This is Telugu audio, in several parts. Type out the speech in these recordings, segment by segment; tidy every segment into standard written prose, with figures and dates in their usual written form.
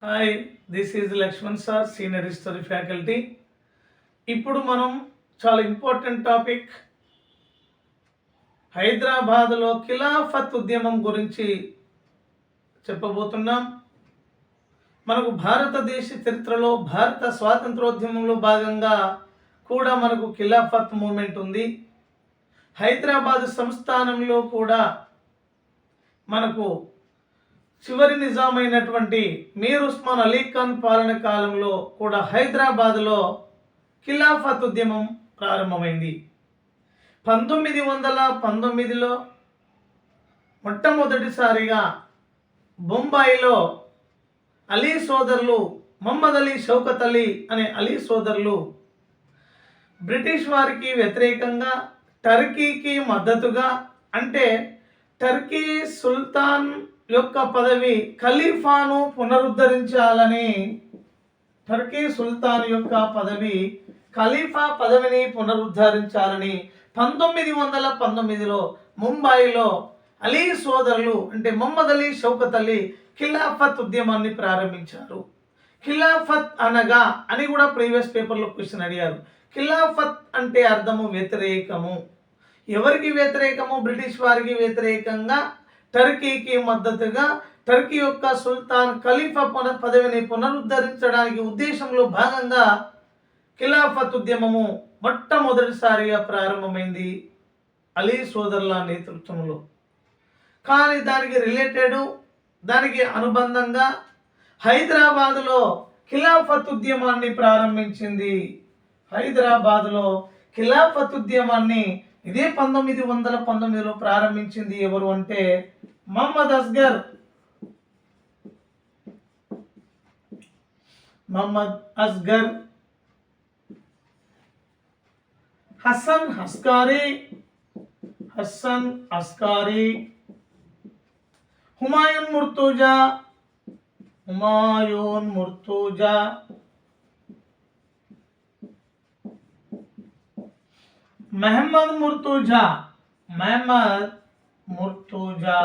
Hi, this is Lakshman sir, senior history faculty. ఇప్పుడు మనం చాలా ఇంపార్టెంట్ టాపిక్ హైదరాబాద్లో ఖిలాఫత్ ఉద్యమం గురించి చెప్పబోతున్నాం. మనకు భారతదేశ చరిత్రలో భారత స్వాతంత్రోద్యమంలో భాగంగా కూడా మనకు ఖిలాఫత్ మూమెంట్ ఉంది. హైదరాబాద్ సంస్థానంలో కూడా మనకు చివరి నిజాం అయినటువంటి మీర్ ఉస్మాన్ అలీ ఖాన్ పాలన కాలంలో కూడా హైదరాబాద్లో ఖిలాఫత్ ఉద్యమం ప్రారంభమైంది. 1919లో మొట్టమొదటిసారిగా బొంబాయిలో అలీ సోదరులు, మహమ్మద్ అలీ, షౌకత్ అలీ అనే అలీ సోదరులు బ్రిటిష్ వారికి వ్యతిరేకంగా టర్కీకి మద్దతుగా, అంటే టర్కీ సుల్తాన్ యొక్క పదవి ఖలీఫాను పునరుద్ధరించాలని, టర్కీ సుల్తాన్ యొక్క పదవి ఖలీఫా పదవిని పునరుద్ధరించాలని 1919లో ముంబైలో అలీ సోదరులు అంటే మహమ్మద్ అలీ, షౌకత్ అలీ ఖిలాఫత్ ఉద్యమాన్ని ప్రారంభించారు. ఖిలాఫత్ అనగా అని కూడా ప్రీవియస్ పేపర్లో క్వశ్చన్ అడిగారు. ఖిలాఫత్ అంటే అర్థము వ్యతిరేకము. ఎవరికి వ్యతిరేకము? బ్రిటిష్ వారికి వ్యతిరేకంగా, టర్కీకి మద్దతుగా, టర్కీ యొక్క సుల్తాన్ ఖలీఫా పదవిని పునరుద్ధరించడానికి ఉద్దేశంలో భాగంగా ఖిలాఫత్ ఉద్యమము మొట్టమొదటిసారిగా ప్రారంభమైంది అలీ సోదరుల నేతృత్వంలో. కానీ దానికి అనుబంధంగా హైదరాబాదులో ఖిలాఫత్ ఉద్యమాన్ని ప్రారంభించింది. హైదరాబాదులో ఖిలాఫత్ ఉద్యమాన్ని ఇదే 1919లో ప్రారంభించింది ఎవరు అంటే మహమ్మద్ అస్గర్, హసన్ అస్కారీ, హుమాయూన్ ముర్తుజా, మహమ్మద్ ముర్తుజా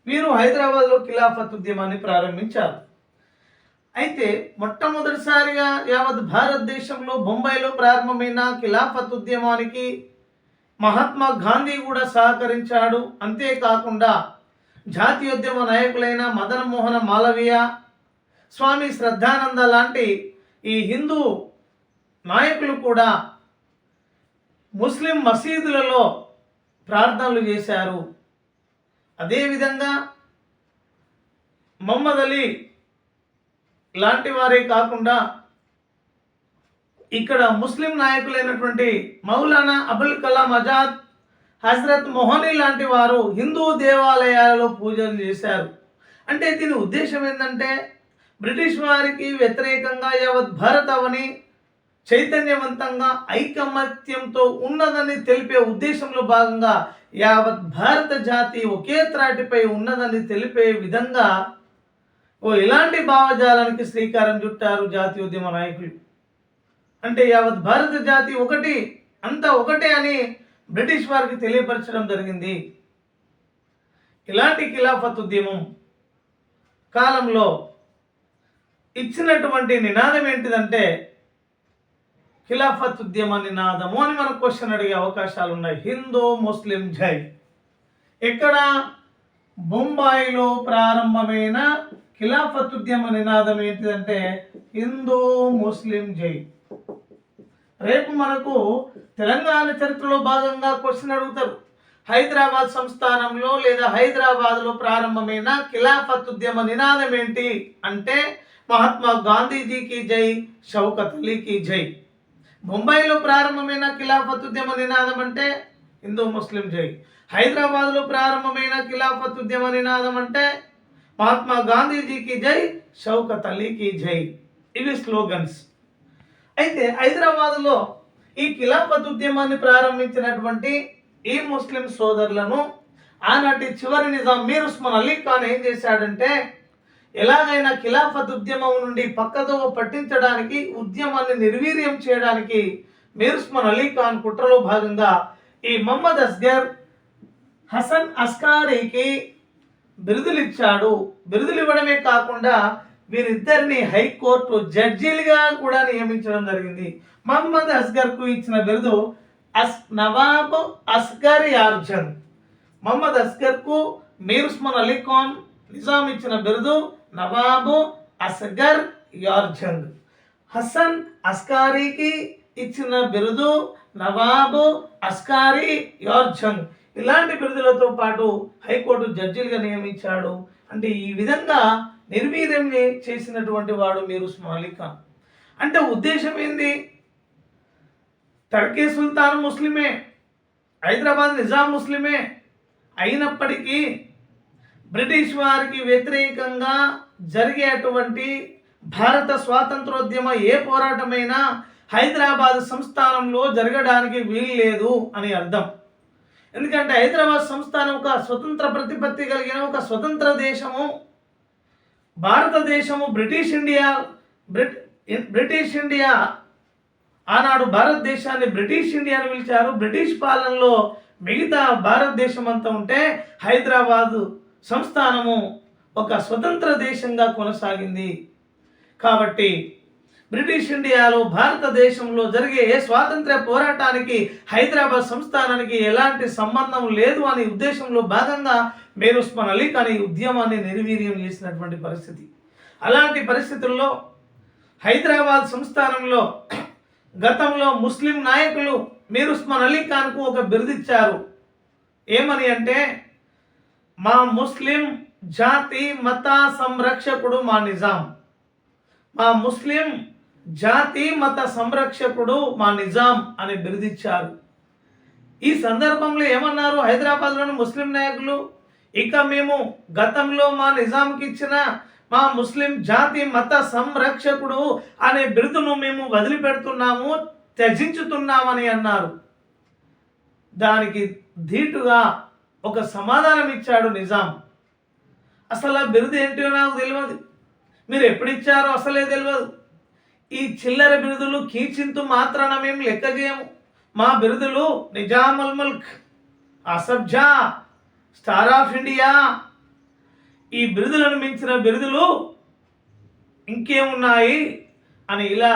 వీరు హైదరాబాద్లో ఖిలాఫత్ ఉద్యమాన్ని ప్రారంభించారు. అయితే మొట్టమొదటిసారిగా యావత్ భారతదేశంలో బొంబాయిలో ప్రారంభమైన ఖిలాఫత్ ఉద్యమానికి మహాత్మా గాంధీ కూడా సహకరించాడు. అంతేకాకుండా జాతీయోద్యమ నాయకులైన మదన్ మోహన మాలవీయ, స్వామి శ్రద్ధానంద లాంటి ఈ హిందూ నాయకులు కూడా ముస్లిం మసీదులలో ప్రార్థనలు చేశారు. అదేవిధంగా మహమ్మద్ అలీ లాంటి వారే కాకుండా ఇక్కడ ముస్లిం నాయకులైనటువంటి మౌలానా అబుల్ కలాం ఆజాద్, హజరత్ మొహనీ లాంటి వారు హిందూ దేవాలయాలలో పూజలు చేశారు. అంటే దీని ఉద్దేశం ఏంటంటే బ్రిటిష్ వారికి వ్యతిరేకంగా యావత్ భారతావని చైతన్యవంతంగా ఐకమత్యంతో ఉన్నదని తెలిపే ఉద్దేశంలో భాగంగా యావత్ భారత జాతి ఒకే త్రాటిపై ఉన్నదని తెలిపే విధంగా ఇలాంటి భావజాలానికి శ్రీకారం చుట్టారు జాతీయోద్యమ నాయకులు. అంటే యావత్ భారత జాతి ఒకటి, అంతా ఒకటే అని బ్రిటిష్ వారికి తెలియపరచడం జరిగింది. ఇలాంటి ఖిలాఫత్ ఉద్యమం కాలంలో ఇచ్చినటువంటి నినాదం ఏంటిదంటే ఖిలాఫత్ ఉద్యమ నినాదము అని మనకు క్వశ్చన్ అడిగే అవకాశాలు ఉన్నాయి. హిందూ ముస్లిం జై. ఇక్కడ బొంబాయిలో ప్రారంభమైన ఖిలాఫత్ ఉద్యమ నినాదం ఏంటిదంటే హిందూ ముస్లిం జై. రేపు మనకు తెలంగాణ చరిత్రలో భాగంగా క్వశ్చన్ అడుగుతారు. హైదరాబాద్ సంస్థానంలో లేదా హైదరాబాద్లో ప్రారంభమైన ఖిలాఫత్ ఉద్యమ నినాదం ఏంటి అంటే మహాత్మా గాంధీజీకి జై, షౌకత్ అలీకి జై. ముంబైలో ప్రారంభమైన ఖిలాఫత్ ఉద్యమ నినాదం అంటే హిందూ ముస్లిం జై. హైదరాబాద్లో ప్రారంభమైన ఖిలాఫత్ ఉద్యమ నినాదం అంటే మహాత్మా గాంధీజీకి జై, షౌకత్ అలీకి జై. ఇవి స్లోగన్స్. అయితే హైదరాబాద్లో ఈ ఖిలాఫత్ ఉద్యమాన్ని ప్రారంభించినటువంటి ఈ ముస్లిం సోదరులను ఆనాటి చివరి నిజాం మీర్ ఉస్మాన్ అలీ ఖాన్ ఏం చేశాడంటే ఎలాగైనా ఖిలాఫత్ ఉద్యమం నుండి పక్కదోవ పట్టించడానికి, ఉద్యమాన్ని నిర్వీర్యం చేయడానికి మీర్ ఉస్మాన్ అలీ ఖాన్ కుట్రలో భాగంగా ఈ మహమ్మద్ అస్గర్, హసన్ అస్కారీకి, బిరుదులు ఇచ్చాడు. బిరుదులు ఇవ్వడమే కాకుండా వీరిద్దరిని హైకోర్టు జడ్జీలుగా కూడా నియమించడం జరిగింది. మహమ్మద్ అస్గర్కు ఇచ్చిన బిరుదు నవాబ్ అస్గర్ యార్జంగ్. మహమ్మద్ అస్గర్కు మీర్ ఉస్మాన్ అలీ ఖాన్ నిజాం ఇచ్చిన బిరుదు నవాబు అస్గర్ యార్జంగ్. హసన్ అస్కారీకి ఇచ్చిన బిరుదు నవాబు అస్కారీ యార్జంగ్. ఇలాంటి బిరుదులతో పాటు హైకోర్టు జడ్జిలుగా నియమించాడు. అంటే ఈ విధంగా నిర్వీర్యం చేసినటువంటి వాడు మీర్ ఉస్మాన్ అలీ ఖాన్. అంటే ఉద్దేశం ఏంది? తడ్కే సుల్తాన్ ముస్లిమే, హైదరాబాద్ నిజాం ముస్లిమే అయినప్పటికీ బ్రిటిష్ వారికి వ్యతిరేకంగా జరిగేటువంటి భారత స్వాతంత్రోద్యమ ఏ పోరాటమైనా హైదరాబాద్ సంస్థానంలో జరగడానికి వీలు లేదు అని అర్థం. ఎందుకంటే హైదరాబాద్ సంస్థానం ఒక స్వతంత్ర ప్రతిపత్తి కలిగిన ఒక స్వతంత్ర దేశము. భారతదేశము బ్రిటిష్ ఇండియా ఆనాడు భారతదేశాన్ని బ్రిటిష్ ఇండియా అని పిలిచారు. బ్రిటిష్ పాలనలో మిగతా భారతదేశం అంతా ఉంటే హైదరాబాదు సంస్థానము ఒక స్వతంత్ర దేశంగా కొనసాగింది. కాబట్టి బ్రిటిష్ ఇండియాలో భారతదేశంలో జరిగే స్వాతంత్ర్య పోరాటానికి హైదరాబాద్ సంస్థానానికి ఎలాంటి సంబంధం లేదు అనే ఉద్దేశంలో భాగంగా మీర్ ఉస్మాన్ అలీ ఖాన్ ఈ ఉద్యమాన్ని నిర్వీర్యం చేసినటువంటి పరిస్థితి. అలాంటి పరిస్థితుల్లో హైదరాబాద్ సంస్థానంలో గతంలో ముస్లిం నాయకులు మీర్ ఉస్మాన్ అలీ ఖాన్కు ఒక బిరుదిచ్చారు. ఏమని అంటే, మా ముస్లిం జాతి మత సంరక్షకుడు మా నిజాం. మా ముస్లిం జాతి మత సంరక్షకుడు మా నిజాం అని బిరుదిచ్చారు. ఈ సందర్భంలో ఏమన్నారు హైదరాబాద్లోని ముస్లిం నాయకులు? ఇక మేము గతంలో మా నిజాంకి ఇచ్చిన మా ముస్లిం జాతి మత సంరక్షకుడు అనే బిరుదును మేము వదిలిపెడుతున్నాము, త్యజించుతున్నామని అన్నారు. దానికి ధీటుగా ఒక సమాధానం ఇచ్చాడు నిజాం. అసలు ఆ బిరుదు ఏంటో నాకు తెలియదు, మీరు ఎప్పుడు ఇచ్చారో అసలే తెలియదు. ఈ చిల్లర బిరుదులు కీచింతు మాత్రాన మేము లెక్క చేయము. మా బిరుదులు Nizamul Mulk, Asaf Jah, star of India, ఈ బిరుదులను మించిన బిరుదులు ఇంకేమున్నాయి అని ఇలా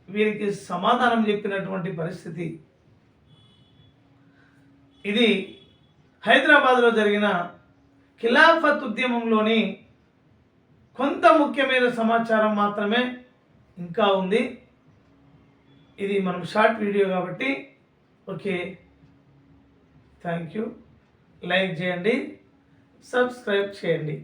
వీరికి సమాధానం చెప్పినటువంటి పరిస్థితి. ఇది హైదరాబాద్లో జరిగిన ఖిలాఫత్ ఉద్యమంలోని కొంత ముఖ్యమైన సమాచారం మాత్రమే ఇంకా ఉంది. ఇది మనం షార్ట్ వీడియో కాబట్టి ఓకే, థ్యాంక్ యూ. లైక్ చేయండి, సబ్స్క్రైబ్ చేయండి.